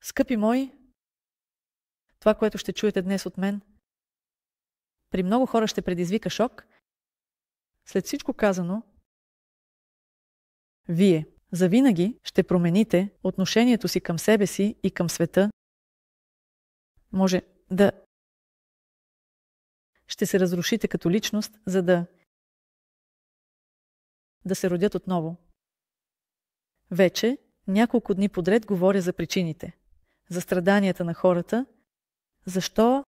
Скъпи мои, това, което ще чуете днес от мен, при много хора ще предизвика шок. След всичко казано, вие завинаги ще промените отношението си към себе си и към света. Може да ще се разрушите като личност, за да се родят отново. Вече няколко дни подред говоря за причините, за страданията на хората, защо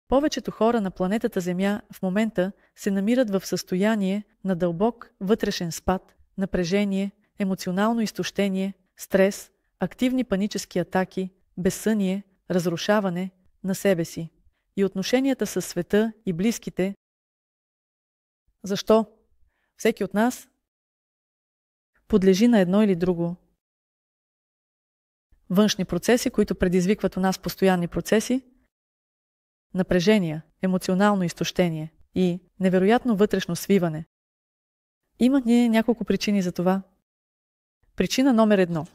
повечето хора на планетата Земя в момента се намират в състояние на дълбок вътрешен спад, напрежение, емоционално изтощение, стрес, активни панически атаки, безсъние, разрушаване на себе си и отношенията със света и близките. Защо? Всеки от нас подлежи на едно или друго. Външни процеси, които предизвикват у нас постоянни процеси, напрежения, емоционално изтощение и невероятно вътрешно свиване. Има няколко причини за това. Причина номер 1.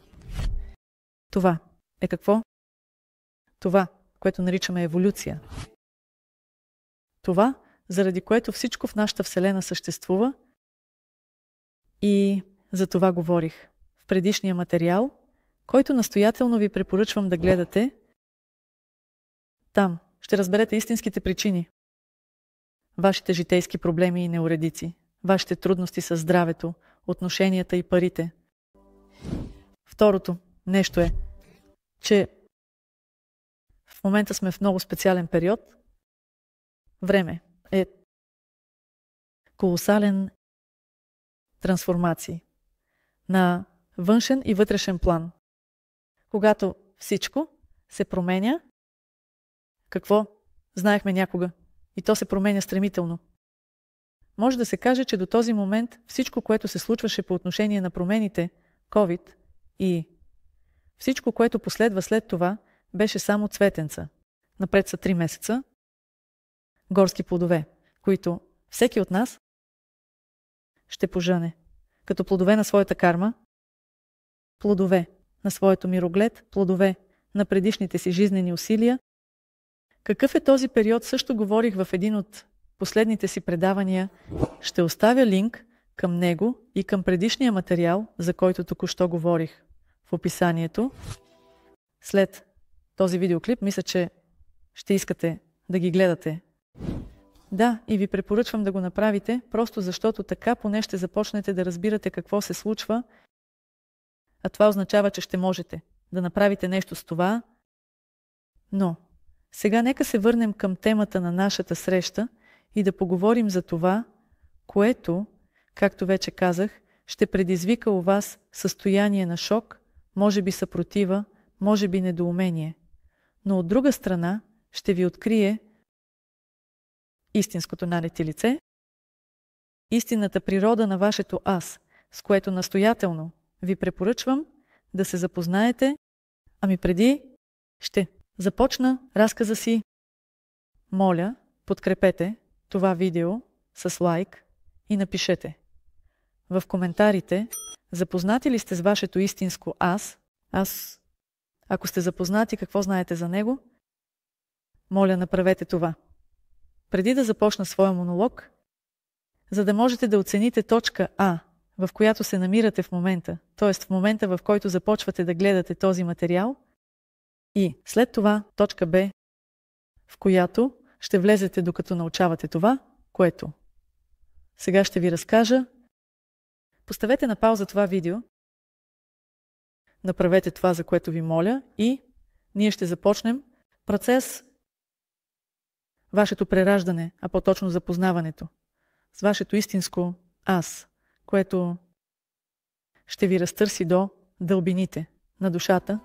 Това е какво? Това, което наричаме еволюция. Това, заради което всичко в нашата Вселена съществува, и за това говорих в предишния материал, който настоятелно ви препоръчвам да гледате. Там ще разберете истинските причини. Вашите житейски проблеми и неуредици, вашите трудности със здравето, отношенията и парите. Второто нещо е, че в момента сме в много специален период. Време е колосален трансформации на външен и вътрешен план. Когато всичко се променя, какво знаехме някога, и то се променя стремително. Може да се каже, че до този момент всичко, което се случваше по отношение на промените, COVID и всичко, което последва след това, беше само цветенца. Напред са 3 месеца горски плодове, които всеки от нас ще пожъне, като плодове на своята карма, плодове на своето мироглед, плодове на предишните си жизнени усилия. Какъв е този период, също говорих в един от последните си предавания. Ще оставя линк към него и към предишния материал, за който току-що говорих, в описанието. След този видеоклип, мисля, че ще искате да ги гледате. Да, и ви препоръчвам да го направите, просто защото така поне ще започнете да разбирате какво се случва, а това означава, че ще можете да направите нещо с това. Но сега нека се върнем към темата на нашата среща и да поговорим за това, което, както вече казах, ще предизвика у вас състояние на шок, може би съпротива, може би недоумение. Но от друга страна ще ви открие истинското налети лице, истинната природа на вашето аз, с което настоятелно ви препоръчвам да се запознаете. Ами преди ще започна разказа си. Моля, подкрепете това видео с лайк и напишете в коментарите, запознати ли сте с вашето истинско аз. Ако сте запознати, какво знаете за него? Моля, направете това. Преди да започна своя монолог, за да можете да оцените точка А, в която се намирате в момента, т.е. в момента, в който започвате да гледате този материал, и след това точка Б, в която ще влезете докато научавате това, което сега ще ви разкажа. Поставете на пауза това видео, направете това, за което ви моля, и ние ще започнем процес, вашето прераждане, а по-точно запознаването с вашето истинско аз, което ще ви разтърси до дълбините на душата.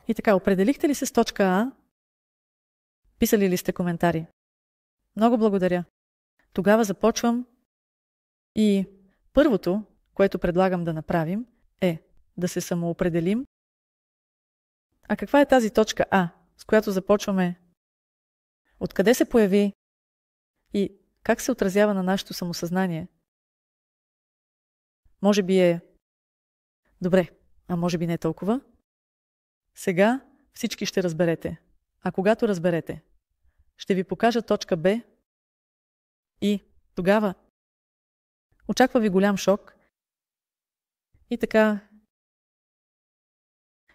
И така, определихте ли се с точка А? Писали ли сте коментари? Много благодаря. Тогава започвам и първото, което предлагам да направим, е да се самоопределим А каква е тази точка А, с която започваме? Откъде се появи и как се отразява на нашето самосъзнание? Може би е добре, а може би не толкова. Сега всички ще разберете. А когато разберете, ще ви покажа точка Б и тогава очаква ви голям шок. И така,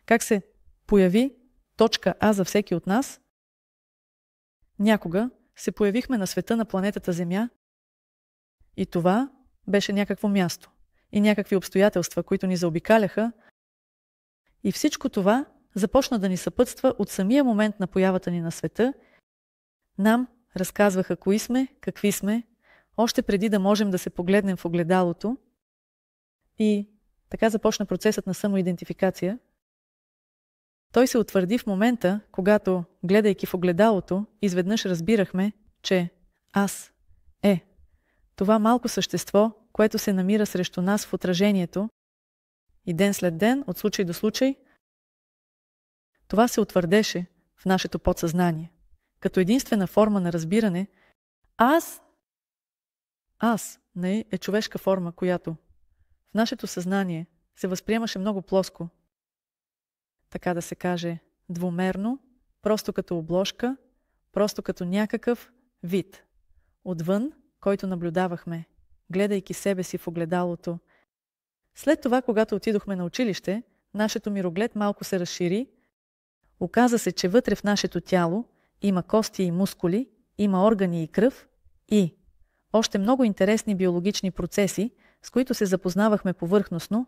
как се появи точка А за всеки от нас? Някога се появихме на света на планетата Земя и това беше някакво място и някакви обстоятелства, които ни заобикаляха, и всичко това започна да ни съпътства от самия момент на появата ни на света. Нам разказваха кои сме, какви сме, още преди да можем да се погледнем в огледалото, и така започна процесът на самоидентификация. Той се утвърди в момента, когато, гледайки в огледалото, изведнъж разбирахме, че аз е това малко същество, което се намира срещу нас в отражението, и ден след ден, от случай до случай, това се утвърдеше в нашето подсъзнание. Като единствена форма на разбиране, аз не е човешка форма, която в нашето съзнание се възприемаше много плоско, така да се каже, двумерно, просто като обложка, просто като някакъв вид отвън, който наблюдавахме, гледайки себе си в огледалото. След това, когато отидохме на училище, нашето мироглед малко се разшири. Оказа се, че вътре в нашето тяло има кости и мускули, има органи и кръв и още много интересни биологични процеси, с които се запознавахме повърхностно,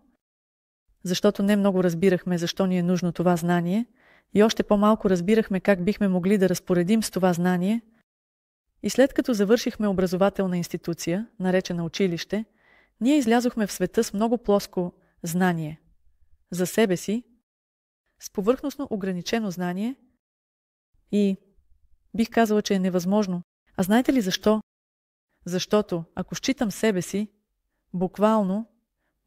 защото не много разбирахме защо ни е нужно това знание и още по-малко разбирахме как бихме могли да разпоредим с това знание. И след като завършихме образователна институция, наречена училище, ние излязохме в света с много плоско знание за себе си, с повърхностно ограничено знание, и бих казала, че е невъзможно. А знаете ли защо? Защото ако считам себе си буквално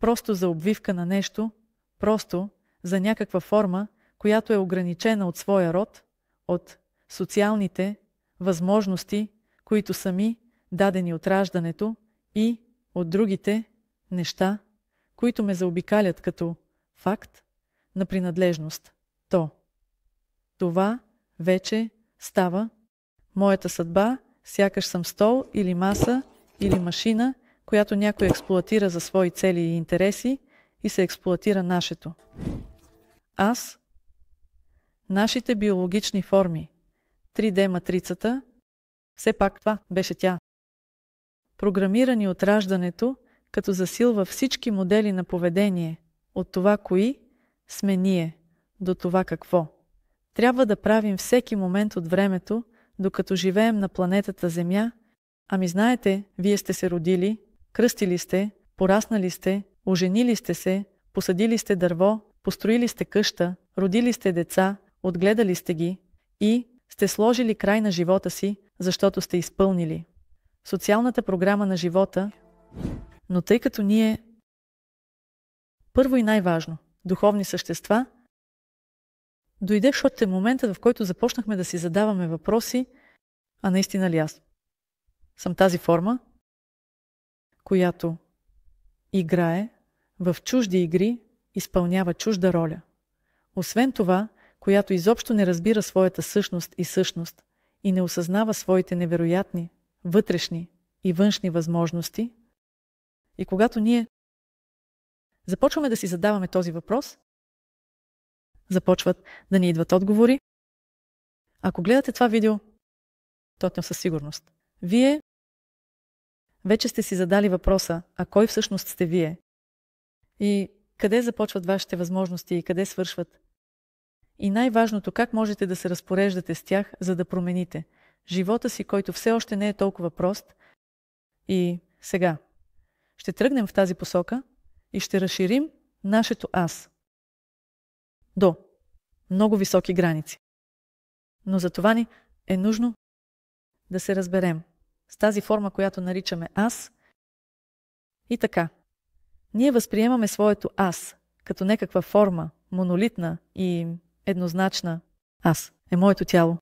просто за обвивка на нещо, просто за някаква форма, която е ограничена от своя род, от социалните възможности, които са ми дадени от раждането, и от другите неща, които ме заобикалят като факт на принадлежност, то това вече става моята съдба, сякаш съм стол или маса или машина, която някой експлоатира за свои цели и интереси, и се експлоатира нашето. Аз, нашите биологични форми, 3D матрицата, все пак това беше тя. Програмирани от раждането, като засилва всички модели на поведение, от това кои сме ние, до това какво трябва да правим всеки момент от времето, докато живеем на планетата Земя. Ами знаете, вие сте се родили, кръстили сте, пораснали сте, оженили сте се, посадили сте дърво, построили сте къща, родили сте деца, отгледали сте ги и сте сложили край на живота си, защото сте изпълнили социалната програма на живота. Но тъй като ние, първо и най-важно, духовни същества, дойде още момента, в който започнахме да си задаваме въпроси: а наистина ли аз съм тази форма, която играе в чужди игри, изпълнява чужда роля? Освен това, която изобщо не разбира своята същност и не осъзнава своите невероятни вътрешни и външни възможности. И когато ние започваме да си задаваме този въпрос, започват да ни идват отговори. Ако гледате това видео, то със сигурност вие вече сте си задали въпроса: а кой всъщност сте вие? И къде започват вашите възможности и къде свършват? И най-важното, как можете да се разпореждате с тях, за да промените живота си, който все още не е толкова прост. И сега ще тръгнем в тази посока и ще разширим нашето аз до много високи граници. Но за това ни е нужно да се разберем с тази форма, която наричаме аз. И така, ние възприемаме своето аз като някаква форма, монолитна и еднозначна аз е моето тяло.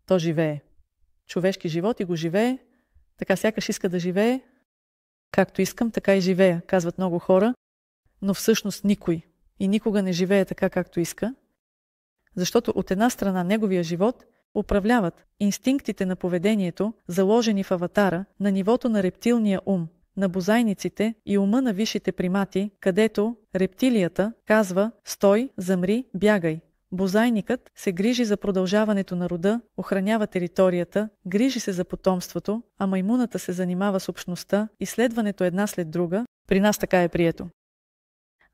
То живее. Човешки живот и го живее, така сякаш иска да живее, както искам, така и живея, казват много хора, но всъщност никой и никога не живее така, както иска, защото от една страна неговия живот управляват инстинктите на поведението, заложени в аватара на нивото на рептилния ум, на бозайниците и ума на висшите примати, където рептилията казва «Стой, замри, бягай». Бозайникът се грижи за продължаването на рода, охранява територията, грижи се за потомството, а маймуната се занимава с общността, изследването една след друга. При нас така е прието.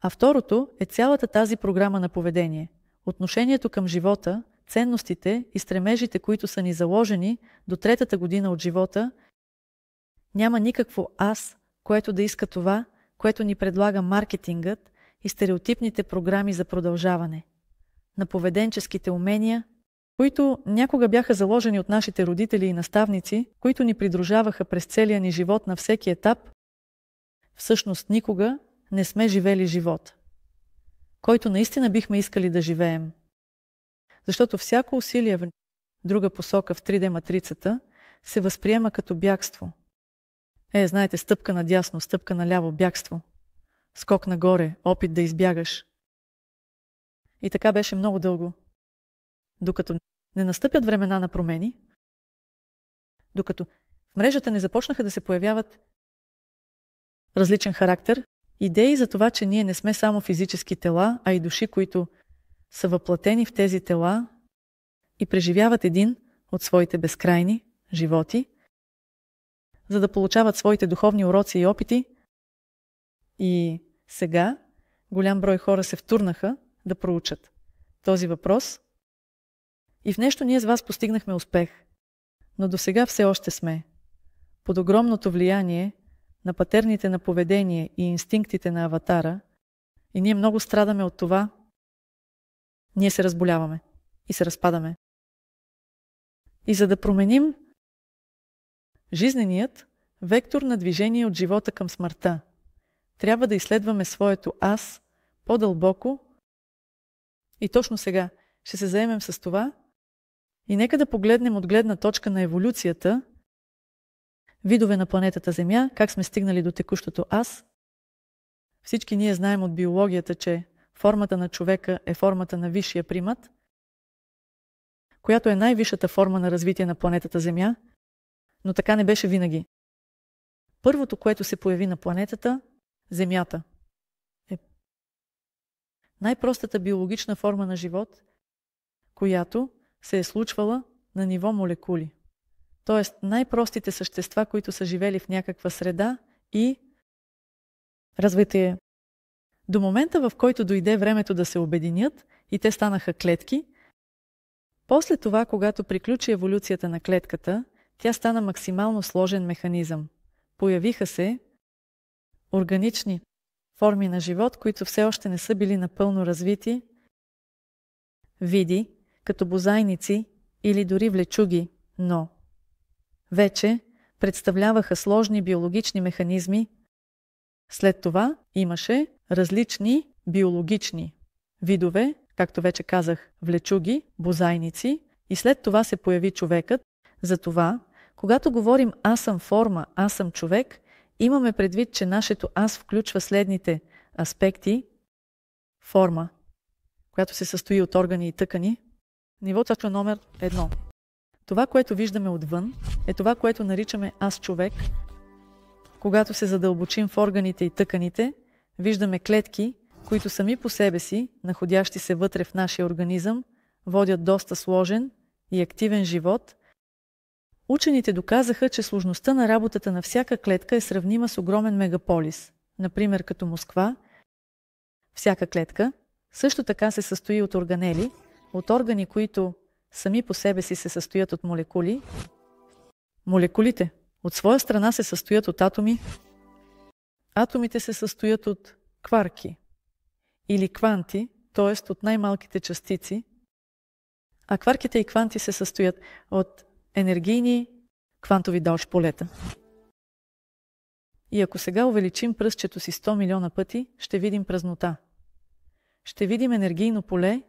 А второто е цялата тази програма на поведение. Отношението към живота, ценностите и стремежите, които са ни заложени до 3-та година от живота, няма никакво аз, което да иска това, което ни предлага маркетингът и стереотипните програми за продължаване. На поведенческите умения, които някога бяха заложени от нашите родители и наставници, които ни придружаваха през целия ни живот на всеки етап, всъщност никога не сме живели живот, който наистина бихме искали да живеем. Защото всяко усилие в друга посока в 3D матрицата се възприема като бягство. Знаете, стъпка надясно, стъпка наляво, бягство. Скок нагоре, опит да избягаш. И така беше много дълго. Докато не настъпят времена на промени, докато в мрежата не започнаха да се появяват различен характер, идеи за това, че ние не сме само физически тела, а и души, които са въплатени в тези тела и преживяват един от своите безкрайни животи, за да получават своите духовни уроци и опити. И сега голям брой хора се втурнаха да проучат този въпрос. И в нещо ние с вас постигнахме успех, но до сега все още сме под огромното влияние на патерните на поведение и инстинктите на аватара и ние много страдаме от това. Ние се разболяваме и се разпадаме. И за да променим жизненият вектор на движение от живота към смъртта, трябва да изследваме своето аз по-дълбоко и точно сега ще се заемем с това и нека да погледнем от гледна точка на еволюцията, видове на планетата Земя, как сме стигнали до текущото аз. Всички ние знаем от биологията, че формата на човека е формата на висшия примат, която е най-висшата форма на развитие на планетата Земя, но така не беше винаги. Първото, което се появи на планетата, Земята, е най-простата биологична форма на живот, която се е случвала на ниво молекули. Тоест най-простите същества, които са живели в някаква среда и развитие. До момента, в който дойде времето да се обединят и те станаха клетки, после това, когато приключи еволюцията на клетката, тя стана максимално сложен механизъм. Появиха се органични форми на живот, които все още не са били напълно развити, види, като бозайници или дори влечуги, но вече представляваха сложни биологични механизми. След това имаше различни биологични видове, както вече казах, влечуги, бозайници, и след това се появи човекът. Затова, когато говорим аз съм форма, аз съм човек, имаме предвид, че нашето аз включва следните аспекти. Форма, която се състои от органи и тъкани. Ниво точка номер 1. Това, което виждаме отвън, е това, което наричаме аз човек. Когато се задълбочим в органите и тъканите, виждаме клетки, които сами по себе си, находящи се вътре в нашия организъм, водят доста сложен и активен живот. Учените доказаха, че сложността на работата на всяка клетка е сравнима с огромен мегаполис, например като Москва. Всяка клетка също така се състои от органели, от органи, които сами по себе си се състоят от молекули. Молекулите от своя страна се състоят от атоми. Атомите се състоят от кварки или кванти, т.е. от най-малките частици, а кварките и кванти се състоят от енергийни квантови Даудж полета. И ако сега увеличим пръстчето си 100 милиона пъти, ще видим празнота. Ще видим енергийно поле,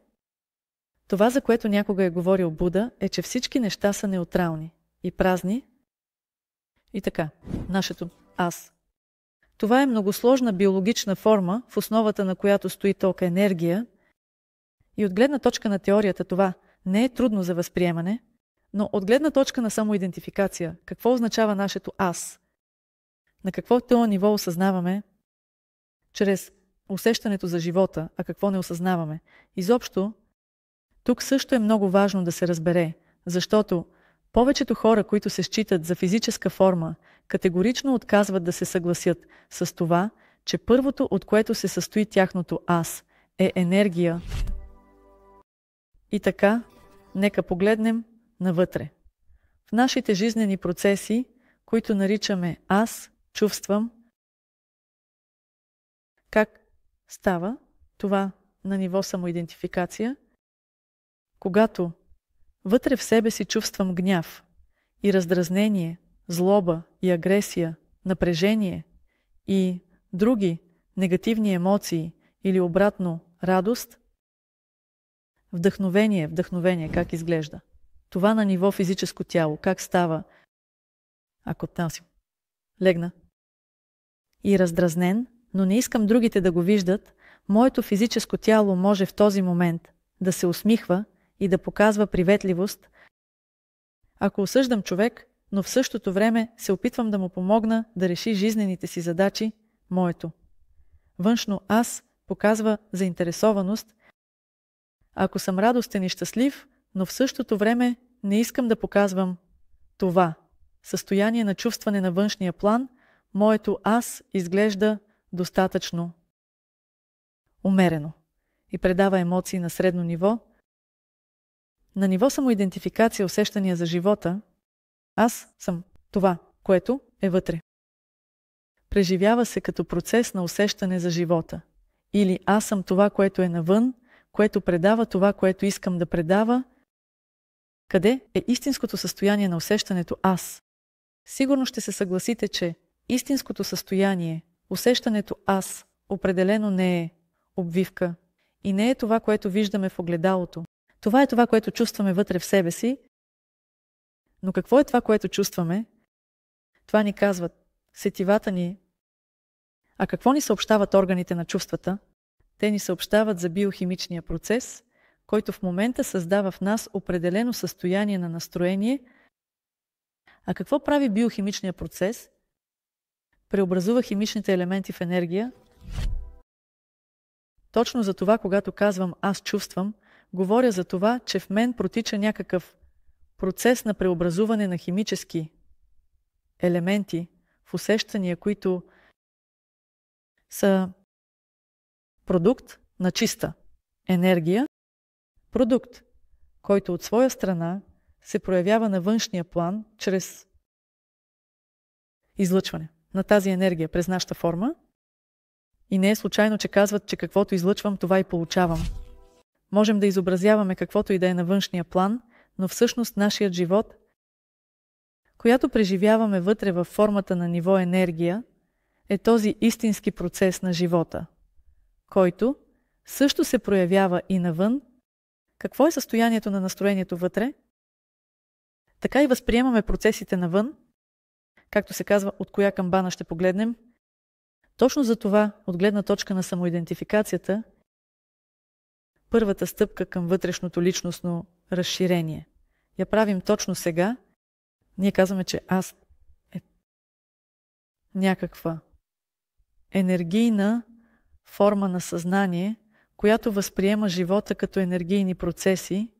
Това, за което някога е говорил Буда, е, че всички неща са неутрални и празни. И така, нашето аз. Това е многосложна биологична форма, в основата на която стои ток енергия, и от гледна точка на теорията това не е трудно за възприемане, но от гледна точка на самоидентификация, какво означава нашето аз? На какво това ниво осъзнаваме чрез усещането за живота, а какво не осъзнаваме? Изобщо, тук също е много важно да се разбере, защото повечето хора, които се считат за физическа форма, категорично отказват да се съгласят с това, че първото, от което се състои тяхното аз, е енергия. И така, нека погледнем навътре. В нашите жизнени процеси, които наричаме аз, чувствам, как става това на ниво самоидентификация, когато вътре в себе си чувствам гняв и раздразнение, злоба и агресия, напрежение и други негативни емоции или обратно радост, вдъхновение, как изглежда. Това на ниво физическо тяло, как става, ако там си легна и раздразнен, но не искам другите да го виждат, моето физическо тяло може в този момент да се усмихва и да показва приветливост. Ако осъждам човек, но в същото време се опитвам да му помогна да реши жизнените си задачи, моето външно аз показва заинтересованост. Ако съм радостен и щастлив, но в същото време не искам да показвам това състояние на чувстване на външния план, моето аз изглежда достатъчно умерено и предава емоции на средно ниво. На ниво самоидентификация, усещания за живота, аз съм това, което е вътре. Преживява се като процес на усещане за живота. Или аз съм това, което е навън, което предава това, което искам да предава. Къде е истинското състояние на усещането аз? Сигурно ще се съгласите, че истинското състояние, усещането аз, определено не е обвивка и не е това, което виждаме в огледалото. Това е това, което чувстваме вътре в себе си. Но какво е това, което чувстваме? Това ни казват сетивата ни. А какво ни съобщават органите на чувствата? Те ни съобщават за биохимичния процес, който в момента създава в нас определено състояние на настроение. А какво прави биохимичния процес? Преобразува химичните елементи в енергия. Точно за това, когато казвам аз чувствам, говоря за това, че в мен протича някакъв процес на преобразуване на химически елементи в усещания, които са продукт на чиста енергия, продукт, който от своя страна се проявява на външния план чрез излъчване на тази енергия през нашата форма. И не е случайно, че казват, че каквото излъчвам, това и получавам. Можем да изобразяваме каквото и да е на външния план, но всъщност нашият живот, която преживяваме вътре във формата на ниво енергия, е този истински процес на живота, който също се проявява и навън. Какво е състоянието на настроението вътре? Така и възприемаме процесите навън, както се казва, от коя камбана ще погледнем. Точно за това, от гледна точка на самоидентификацията, първата стъпка към вътрешното личностно разширение я правим точно сега. Ние казваме, че аз е някаква енергийна форма на съзнание, която възприема живота като енергийни процеси.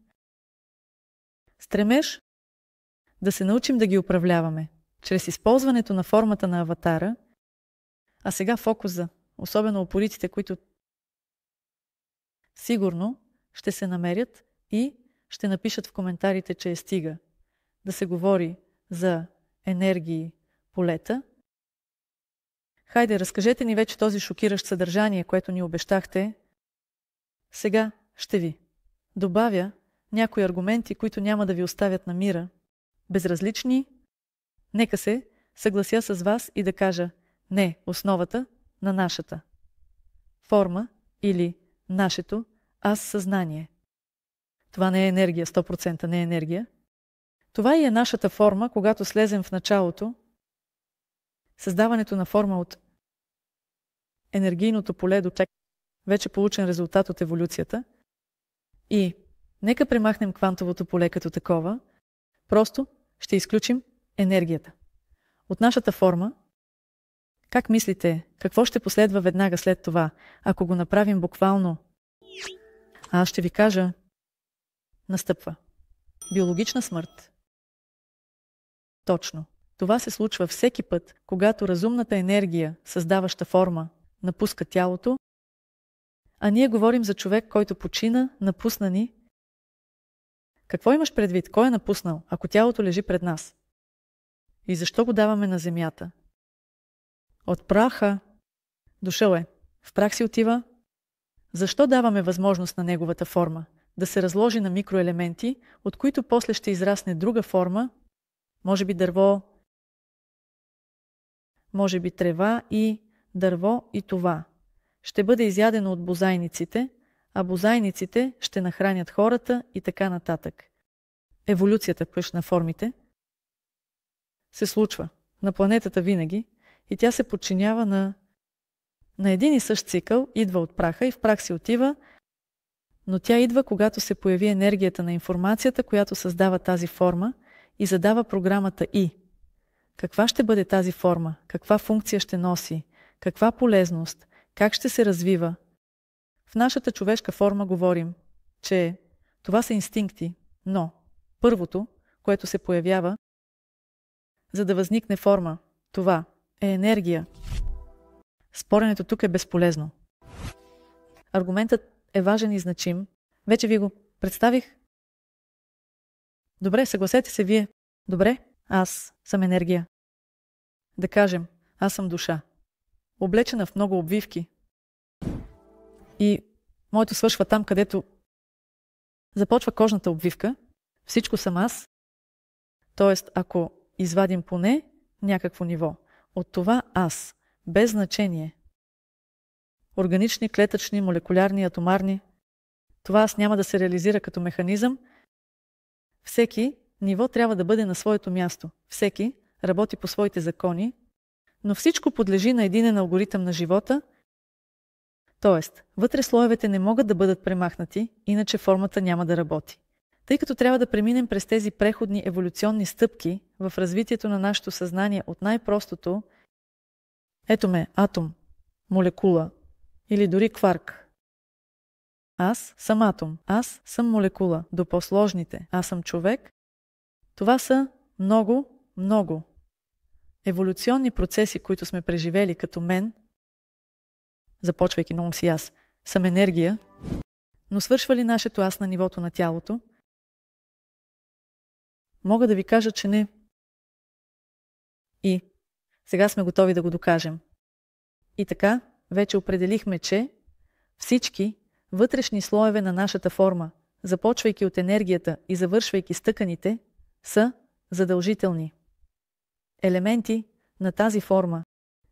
Стремеж да се научим да ги управляваме чрез използването на формата на аватара. А сега фокус за особено упоритите, които сигурно ще се намерят и ще напишат в коментарите, че стига да се говори за енергии полета. Хайде, разкажете ни вече този шокиращ съдържание, което ни обещахте. Сега ще ви добавя някои аргументи, които няма да ви оставят на мира. Безразлични, нека се съглася с вас и да кажа не основата на нашата форма или нашето аз съзнание. Това не е енергия, 100% не е енергия. Това и е нашата форма, когато слезем в началото. Създаването на форма от енергийното поле до вече получен резултат от еволюцията. И нека премахнем квантовото поле като такова, просто ще изключим енергията. От нашата форма, как мислите, какво ще последва веднага след това, ако го направим буквално? Аз ще ви кажа, настъпва биологична смърт. Точно. Това се случва всеки път, когато разумната енергия, създаваща форма, напуска тялото, а ние говорим за човек, който почина, напусна ни. Какво имаш предвид? Кой е напуснал, ако тялото лежи пред нас? И защо го даваме на земята? От праха. Дошъл е. В прах си отива. Защо даваме възможност на неговата форма да се разложи на микроелементи, от които после ще израсне друга форма, може би дърво, може би трева и дърво и това. Ще бъде изядено от бозайниците, а бозайниците ще нахранят хората и така нататък. Еволюцията на формите се случва на планетата винаги и тя се подчинява на един и същ цикъл, идва от праха и в прах си отива, но тя идва, когато се появи енергията на информацията, която създава тази форма и задава програмата И. Каква ще бъде тази форма? Каква функция ще носи? Каква полезност? Как ще се развива? В нашата човешка форма говорим, че това са инстинкти, но първото, което се появява, за да възникне форма, това е енергия. Споренето тук е безполезно. Аргументът е важен и значим. Вече ви го представих. Добре, съгласете се вие. Добре, аз съм енергия. Да кажем, аз съм душа. Облечена в много обвивки. И моето свършва там, където започва кожната обвивка. Всичко съм аз. Тоест, ако извадим поне някакво ниво от това аз, без значение, органични, клетъчни, молекулярни, атомарни, това аз няма да се реализира като механизъм. Всеки ниво трябва да бъде на своето място. Всеки работи по своите закони, но всичко подлежи на единен алгоритъм на живота. Тоест, вътре слоевете не могат да бъдат премахнати, иначе формата няма да работи. Тъй като трябва да преминем през тези преходни еволюционни стъпки в развитието на нашето съзнание от най-простото, ето ме, атом, молекула или дори кварк. Аз съм атом, аз съм молекула, до по-сложните, аз съм човек. Това са много еволюционни процеси, които сме преживели като мен, започвайки много си аз, съм енергия, но свършва ли нашето аз на нивото на тялото? Мога да ви кажа, че не. И сега сме готови да го докажем. И така, вече определихме, че всички вътрешни слоеве на нашата форма, започвайки от енергията и завършвайки с тъканите, са задължителни елементи на тази форма.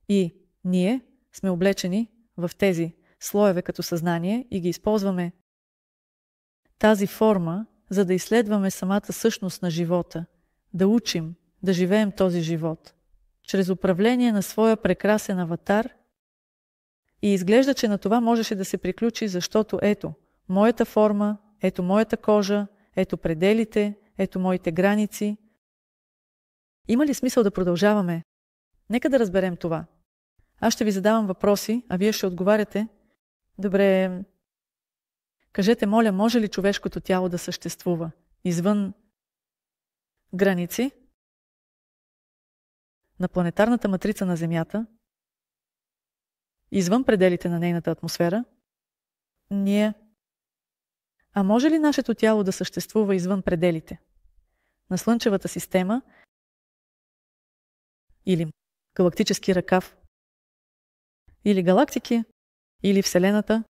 И ние сме облечени в тези слоеве като съзнание и ги използваме тази форма, за да изследваме самата същност на живота, да учим, да живеем този живот, чрез управление на своя прекрасен аватар. И изглежда, че на това можеше да се приключи, защото ето, моята форма, ето моята кожа, ето пределите, ето моите граници. Има ли смисъл да продължаваме? Нека да разберем това. Аз ще ви задавам въпроси, а вие ще отговаряте. Добре, кажете, моля, може ли човешкото тяло да съществува извън граници на планетарната матрица на Земята, извън пределите на нейната атмосфера? А може ли нашето тяло да съществува извън пределите на Слънчевата система или галактически ръкав, или галактики, или Вселената?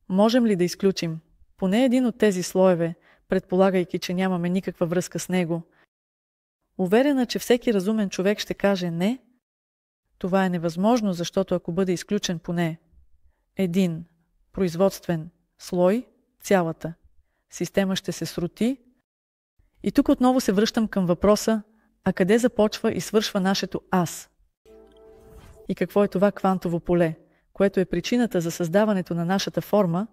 Можем ли да изключим поне един от тези слоеве, предполагайки, че нямаме никаква връзка с него? Уверена, че всеки разумен човек ще каже не. Това е невъзможно, защото ако бъде изключен поне един производствен слой, цялата система ще се срути. И тук отново се връщам към въпроса, а къде започва и свършва нашето аз? И какво е това квантово поле, което е причината за създаването на нашата форма?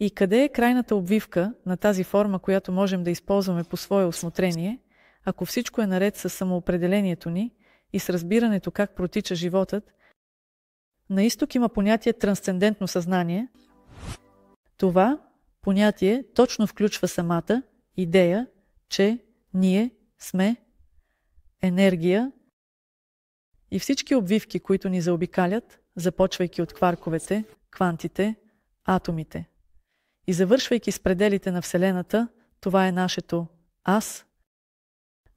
И къде е крайната обвивка на тази форма, която можем да използваме по свое усмотрение, ако всичко е наред с самоопределението ни и с разбирането как протича животът? На изток има понятие трансцендентно съзнание. Това понятие точно включва самата идея, че ние сме енергия и всички обвивки, които ни заобикалят, започвайки от кварковете, квантите, атомите. И завършвайки с пределите на Вселената, това е нашето аз.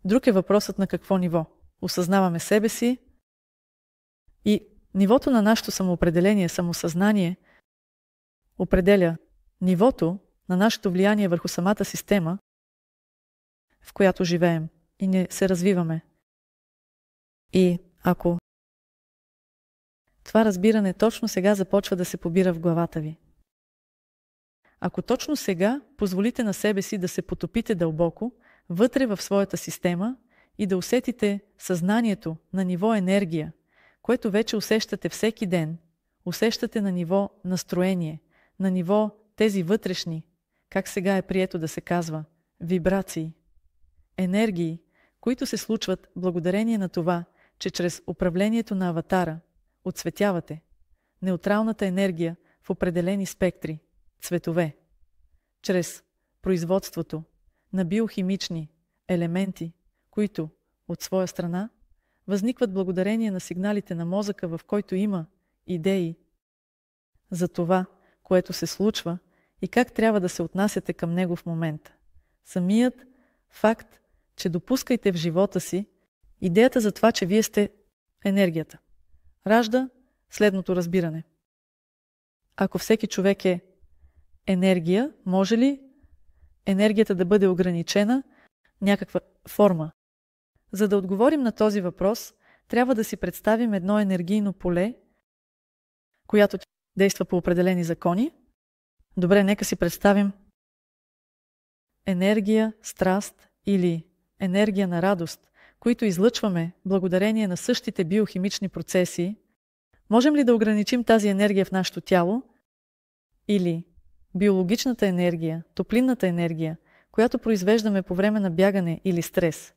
Друг е въпросът на какво ниво. Осъзнаваме себе си и нивото на нашето самоопределение, самосъзнание определя нивото на нашето влияние върху самата система, в която живеем и не се развиваме. И ако това разбиране точно сега започва да се побира в главата ви, ако точно сега позволите на себе си да се потопите дълбоко вътре в своята система и да усетите съзнанието на ниво енергия, което вече усещате всеки ден, усещате на ниво настроение, на ниво тези вътрешни, как сега е прието да се казва, вибрации, енергии, които се случват благодарение на това, че чрез управлението на аватара отсветявате неутралната енергия в определени спектри, цветове, чрез производството на биохимични елементи, които от своя страна възникват благодарение на сигналите на мозъка, в който има идеи за това, което се случва и как трябва да се отнасяте към него в момента. Самият факт, че допускайте в живота си идеята за това, че вие сте енергията, ражда следното разбиране. Ако всеки човек е енергия, може ли енергията да бъде ограничена някаква форма? За да отговорим на този въпрос, трябва да си представим едно енергийно поле, която действа по определени закони. Добре, нека си представим енергия, страст или енергия на радост, които излъчваме благодарение на същите биохимични процеси. Можем ли да ограничим тази енергия в нашето тяло? Или биологичната енергия, топлинната енергия, която произвеждаме по време на бягане или стрес,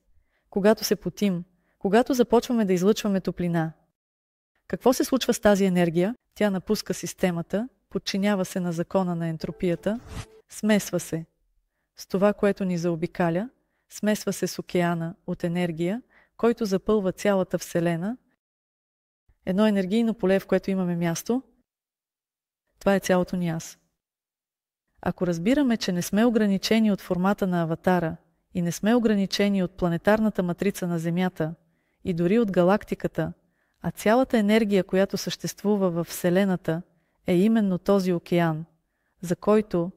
когато се потим, когато започваме да излъчваме топлина. Какво се случва с тази енергия? Тя напуска системата, подчинява се на закона на ентропията, смесва се с това, което ни заобикаля, смесва се с океана от енергия, който запълва цялата Вселена. Едно енергийно поле, в което имаме място, това е цялото ни аз. Ако разбираме, че не сме ограничени от формата на аватара и не сме ограничени от планетарната матрица на Земята и дори от галактиката, а цялата енергия, която съществува в Вселената, е именно този океан, за който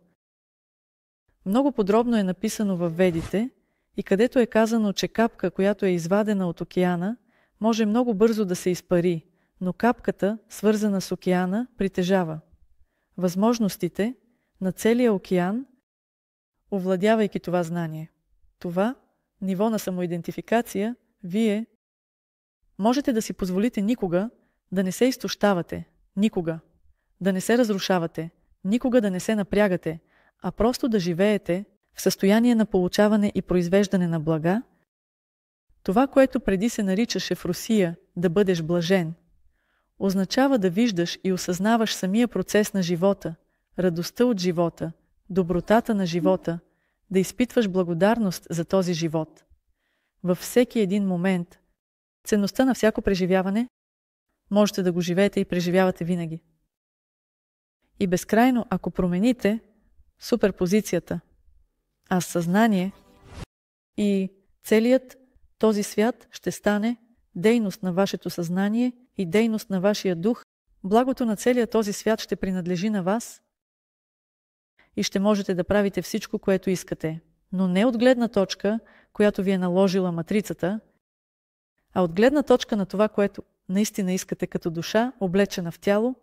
много подробно е написано във Ведите и където е казано, че капка, която е извадена от океана, може много бързо да се изпари, но капката, свързана с океана, притежава възможностите на целия океан, овладявайки това знание. Това ниво на самоидентификация, вие можете да си позволите никога да не се изтощавате, никога да не се разрушавате, никога да не се напрягате, а просто да живеете в състояние на получаване и произвеждане на блага. Това, което преди се наричаше в Русия да бъдеш блажен, означава да виждаш и осъзнаваш самия процес на живота, радостта от живота, добротата на живота, да изпитваш благодарност за този живот. Във всеки един момент, ценността на всяко преживяване, можете да го живеете и преживявате винаги. И безкрайно, ако промените суперпозицията, аз съзнание и целият този свят ще стане дейност на вашето съзнание и дейност на вашия дух, благото на целия този свят ще принадлежи на вас и ще можете да правите всичко, което искате, но не от гледна точка, която ви е наложила матрицата, а от гледна точка на това, което наистина искате като душа, облечена в тяло